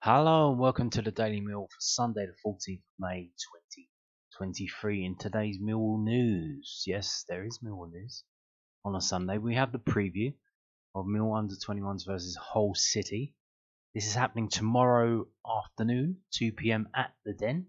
Hello and welcome to the Daily Meal for Sunday the 14th of May 2023. In today's Millwall news, yes, there is Millwall news. On a Sunday, we have the preview of Millwall Under-21s versus Hull City. This is happening tomorrow afternoon, 2 p.m. at the Den.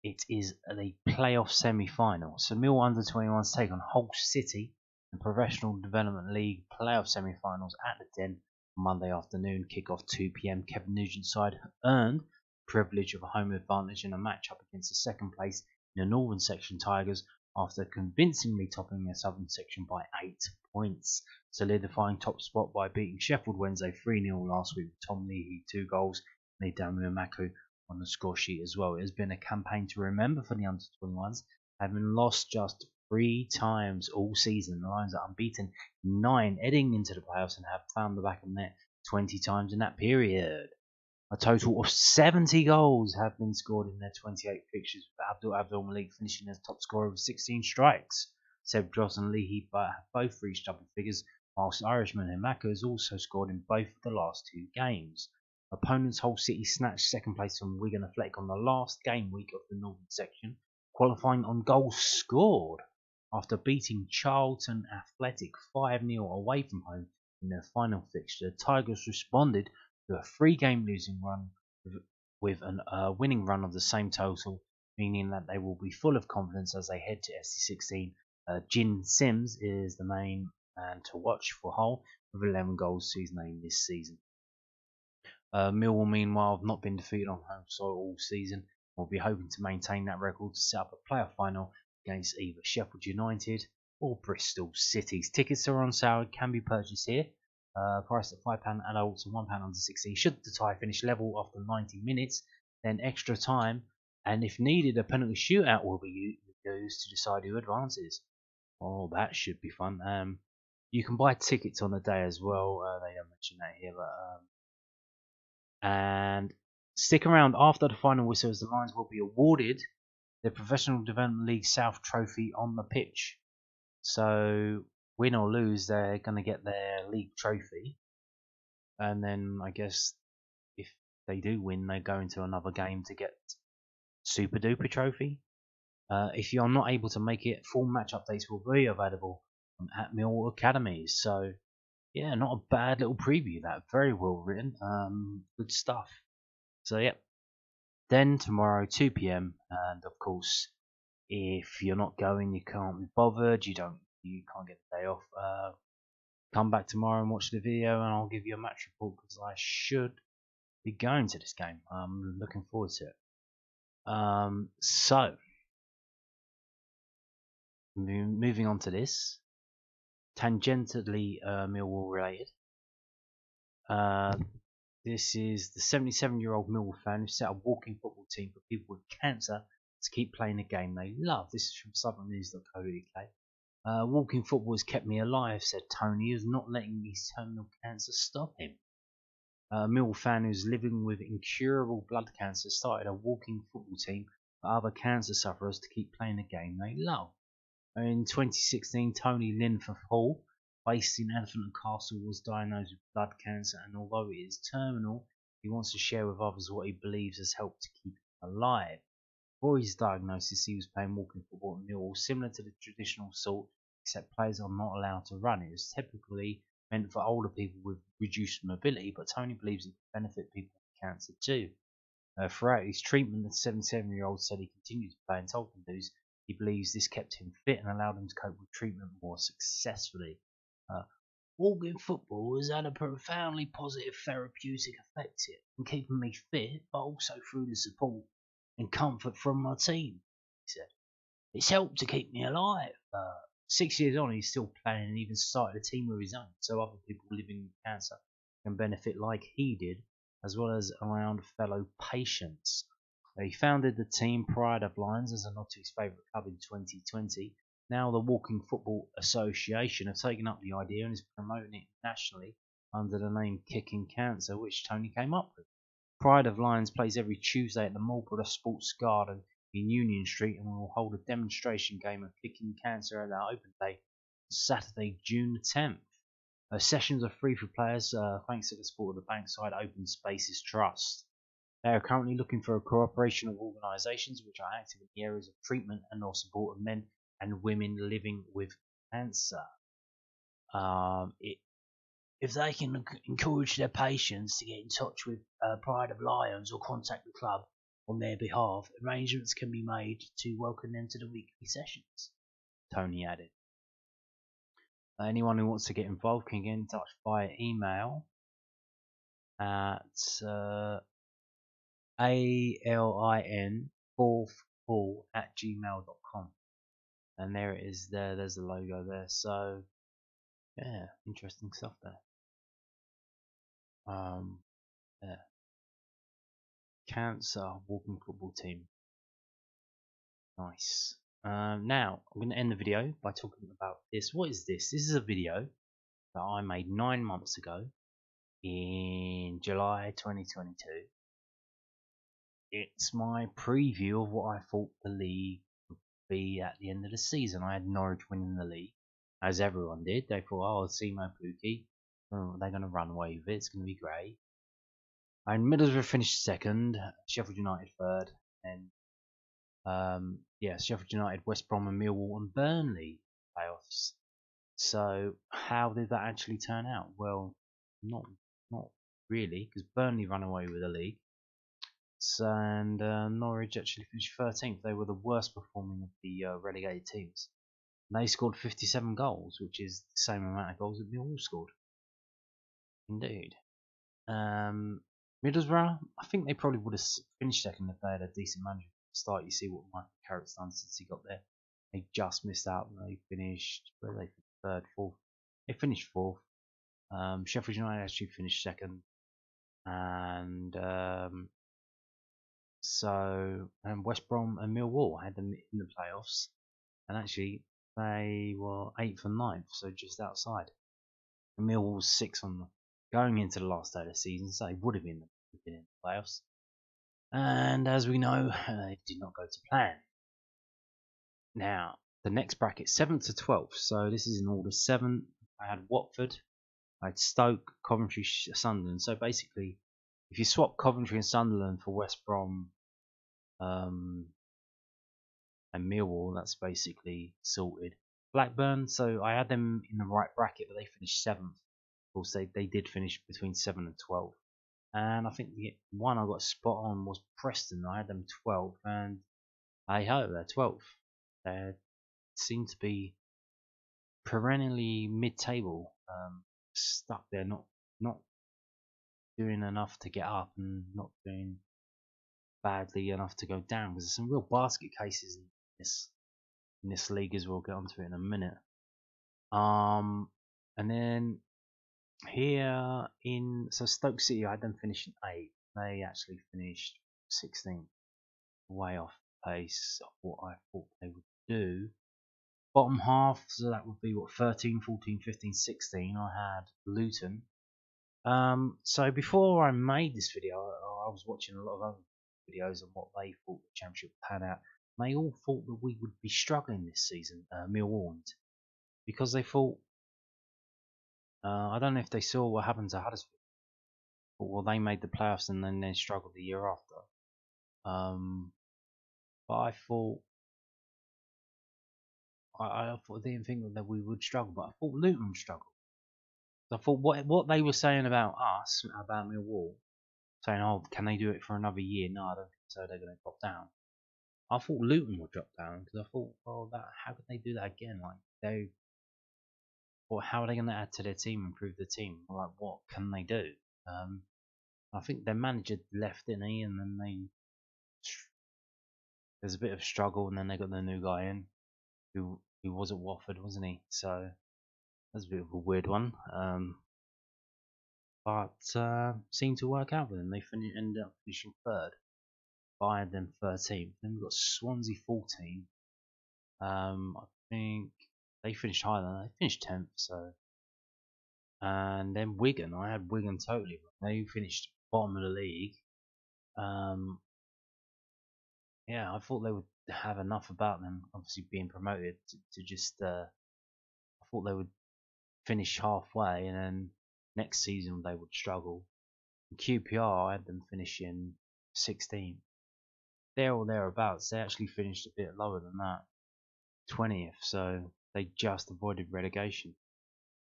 It is the playoff semi-final. So Millwall Under-21s take on Hull City in Professional Development League playoff semi-finals at the Den. Monday afternoon, kick-off 2 p.m. Kevin Nugent's side earned the privilege of a home advantage in a match-up against the second place in the Northern Section Tigers after convincingly topping their Southern Section by 8 points, solidifying top spot by beating Sheffield Wednesday 3-0 last week with Tom Leahy 2 goals and Damian Maku on the score sheet as well. It has been a campaign to remember for the Under-21s, having lost just 3 times all season. The Lions are unbeaten 9 heading into the playoffs and have found the back of the net 20 times in that period. A total of 70 goals have been scored in their 28 fixtures, with Abdul Malik finishing as top scorer with 16 strikes. Seb Joss and Leahy have both reached double figures, whilst Irishman Himaka has also scored in both of the last 2 games. Opponents Hull City snatched second place from Wigan Athletic on the last game week of the Northern Section, qualifying on goals scored after beating Charlton Athletic 5-0 away from home in their final fixture. The Tigers responded to a 3-game losing run with a winning run of the same total, meaning that they will be full of confidence as they head to SC16. Jin Sims is the main man to watch for Hull, with 11 goals to his name this season. Millwall, meanwhile, have not been defeated on home soil all season. We'll be hoping to maintain that record to set up a playoff final against either Sheffield United or Bristol City. Tickets are on sale and can be purchased here. Priced at £5 adults and £1 under 16. Should the tie finish level after 90 minutes, then extra time, and if needed, a penalty shootout will be used to decide who advances. Oh, that should be fun. You can buy tickets on the day as well. They don't mention that here, but and stick around after the final whistle, as the Lions will be awarded the Professional Development League South Trophy on the pitch. So, win or lose, they're going to get their league trophy. And then, I guess, if they do win, they go into another game to get Super Duper Trophy. If you're not able to make it, full match updates will be available at Millwall Academy. So, yeah, not a bad little preview. That very well written. Good stuff. So, yeah. Then tomorrow, 2 p.m. And of course, if you're not going, you can't be bothered. You can't get the day off. Come back tomorrow and watch the video, and I'll give you a match report because I should be going to this game. I'm looking forward to it. So moving on to this, tangentially Millwall related. This is the 77-year-old Millwall fan who set a walking football team for people with cancer to keep playing a game they love. This is from southernnews.co.uk. Walking football has kept me alive, said Tony, who's not letting his terminal cancer stop him. A Millwall fan who's living with incurable blood cancer started a walking football team for other cancer sufferers to keep playing the game they love. In 2016, Tony Linforth Hall, based in Elephant and Castle, was diagnosed with blood cancer, and although it is terminal, he wants to share with others what he believes has helped to keep him alive. Before his diagnosis, he was playing walking football at Millwall, similar to the traditional sort, except players are not allowed to run. It was typically meant for older people with reduced mobility, but Tony believes it can benefit people with cancer too. Throughout his treatment, the 77-year-old said he continued to play and told news he believes this kept him fit and allowed him to cope with treatment more successfully. Walking football has had a profoundly positive therapeutic effect here in keeping me fit, but also through the support and comfort from my team, he said. It's helped to keep me alive. 6 years on, he's still playing and even started a team of his own, so other people living with cancer can benefit like he did, as well as around fellow patients. He founded the team Pride of Lions as a nod to his favourite club in 2020. Now the Walking Football Association have taken up the idea and is promoting it nationally under the name Kicking Cancer, which Tony came up with. Pride of Lions plays every Tuesday at the Marlborough Sports Garden in Union Street, and will hold a demonstration game of Kicking Cancer at our open day Saturday, June 10th. Sessions are free for players thanks to the support of the Bankside Open Spaces Trust. They are currently looking for a cooperation of organisations which are active in the areas of treatment and or support of men and women living with cancer. If they can encourage their patients to get in touch with Pride of Lions or contact the club on their behalf, arrangements can be made to welcome them to the weekly sessions, Tony added. Anyone who wants to get involved can get in touch via email at alin4football@gmail.com, and there it is. There's the logo there. So yeah, interesting stuff there. Yeah. Cancer walking football team. Nice. Now I'm going to end the video by talking about this. What is this? This is a video that I made 9 months ago in July 2022. It's my preview of what I thought the league would be at the end of the season. I had Norwich winning the league, as everyone did. They thought, oh, Simo Pukki, they're going to run away with it. It's going to be great. And Middlesbrough finished second, Sheffield United third, and Sheffield United, West Brom, and Millwall and Burnley playoffs. So how did that actually turn out? Well, not really, because Burnley ran away with the league. And Norwich actually finished 13th. They were the worst performing of the relegated teams. And they scored 57 goals, which is the same amount of goals that Millwall scored. Indeed. Middlesbrough, I think they probably would have finished second if they had a decent manager at the start. You see what Mike Carrick's done since he got there. They just missed out. They finished, where they finished? Third, fourth. They finished fourth. Sheffield United actually finished second. And West Brom and Millwall had them in the playoffs, and actually they were 8th and 9th, so just outside. And Millwall was 6th on going into the last day of the season, so they would have been in the playoffs. And as we know, they did not go to plan. Now the next bracket, 7th to 12th. So this is in order. 7th, I had Watford, I had Stoke, Coventry, Sunderland. So basically, if you swap Coventry and Sunderland for West Brom and Millwall, that's basically sorted. Blackburn, so I had them in the right bracket, but they finished 7th. Of course, they did finish between 7 and 12. And I think the one I got spot on was Preston. I had them 12th, and hey ho, they're 12th. They seem to be perennially mid-table, stuck there, not doing enough to get up and not doing badly enough to go down. Because there's some real basket cases in this league as well. We'll get onto it in a minute. And then here so Stoke City, I had them finishing 8th. They actually finished 16th, way off the pace of what I thought they would do. Bottom half, so that would be what, 13, 14, 15, 16. I had Luton. So before I made this video, I was watching a lot of other videos on what they thought the championship would pan out. And they all thought that we would be struggling this season, Millwall, because they thought, I don't know if they saw what happened to Huddersfield. Well, they made the playoffs and then they struggled the year after. But I thought, I didn't think that we would struggle, but I thought Luton would struggle. I thought what they were saying about us, about Millwall, saying, oh, can they do it for another year? No, I don't think so. They're going to drop down. I thought Luton would drop down because I thought, well, how could they do that again? How are they going to add to their team, improve the team? Like, what can they do? I think their manager left, didn't he? And then there's a bit of struggle, and then they got the new guy in, who was at Watford, wasn't he? So that's a bit of a weird one. But seemed to work out for them. They ended up finishing 3rd. I had them 13th. Then we've got Swansea 14. I think they finished higher than that. They finished 10th. So, and then Wigan. I had Wigan totally. They finished bottom of the league. I thought they would have enough about them. Obviously being promoted to just. I thought they would finish halfway, and then next season they would struggle. QPR, I had them finishing 16th. There or thereabouts. They actually finished a bit lower than that, 20th. So they just avoided relegation,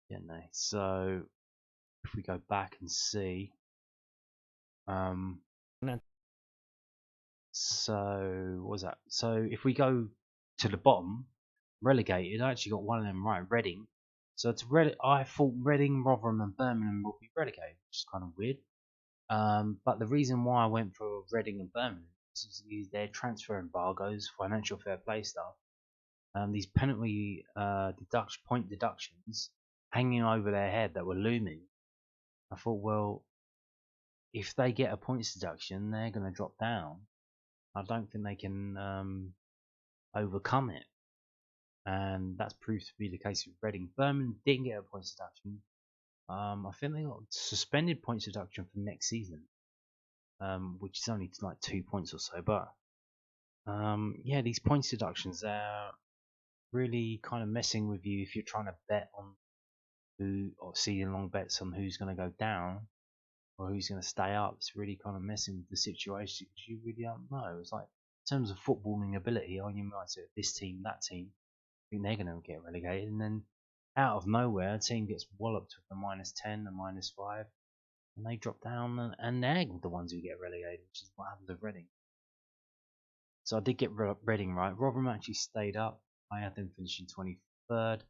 didn't they? So if we go back and see, so what was that? So if we go to the bottom, relegated, I actually got one of them right, Reading. So I thought Reading, Rotherham, and Birmingham would be relegated, which is kind of weird. But the reason why I went for Reading and Birmingham is their transfer embargoes, financial fair play stuff. These penalty point deductions hanging over their head that were looming. I thought, well, if they get a points deduction, they're going to drop down. I don't think they can overcome it, and that's proved to be the case with Reading. Birmingham didn't get a points deduction. I think they got suspended points deduction for next season, which is only like 2 points or so. But yeah, these points deductions are really kind of messing with you if you're trying to bet on who, or seeing long bets on who's going to go down or who's going to stay up. It's really kind of messing with the situation because you really don't know. It's like in terms of footballing ability, oh, you might say this team, that team, I think they're going to get relegated, and then out of nowhere, a team gets walloped with a -10, a -5, and they drop down, and they're the ones who get relegated, which is what happened to Reading. So I did get Reading right. Rotherham actually stayed up. I had them finishing 23rd,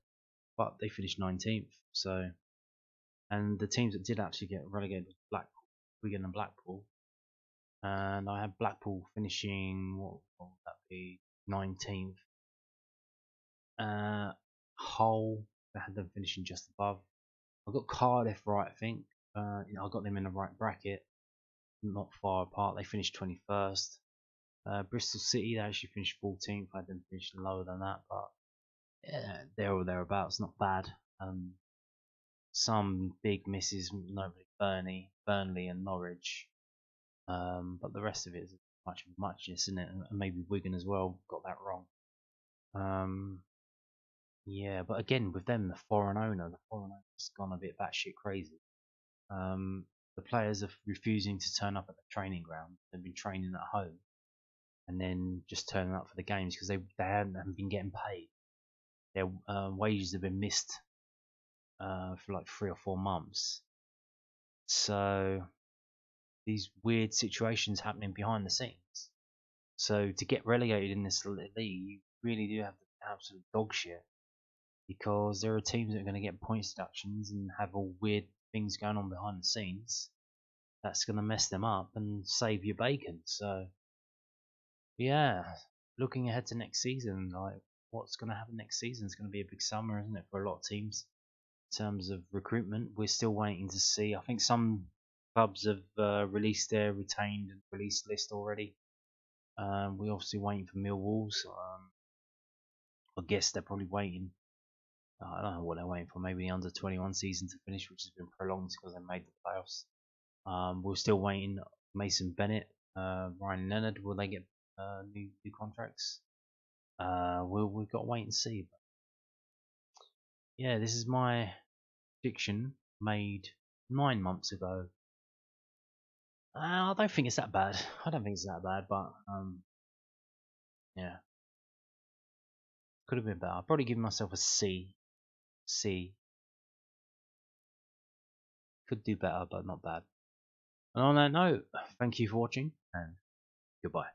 but they finished 19th. So, and the teams that did actually get relegated was Blackpool, Wigan, and Blackpool. And I had Blackpool finishing, what would that be, 19th. Hull, I had them finishing just above. I got Cardiff right, I think. I got them in the right bracket, not far apart. They finished 21st. Bristol City, they actually finished 14th. I had them finishing lower than that, but yeah, there or thereabouts, not bad. Some big misses, notably Burnley, and Norwich. But the rest of it is much of a muchness, isn't it? And maybe Wigan as well got that wrong. Yeah, but again, with them, the foreign owner's gone a bit batshit crazy. The players are refusing to turn up at the training ground. They've been training at home, and then just turning up for the games because they haven't been getting paid. Their wages have been missed for like 3 or 4 months. So these weird situations happening behind the scenes. So to get relegated in this league, you really do have the absolute dog shit, because there are teams that are going to get points deductions and have all weird things going on behind the scenes. That's going to mess them up and save your bacon. So yeah, looking ahead to next season, like what's going to happen next season is going to be a big summer, isn't it, for a lot of teams in terms of recruitment. We're still waiting to see. I think some clubs have released their retained and released list already. We're obviously waiting for Millwall's. I guess they're probably waiting. I don't know what they're waiting for. Maybe the under-21 season to finish, which has been prolonged because they made the playoffs. We're still waiting. Mason Bennett, Ryan Leonard, will they get new contracts? We've got to wait and see. But yeah, this is my prediction made 9 months ago. I don't think it's that bad. But yeah, could have been better. I'd probably give myself a C. C. Could do better, but not bad. And on that note, thank you for watching, and goodbye.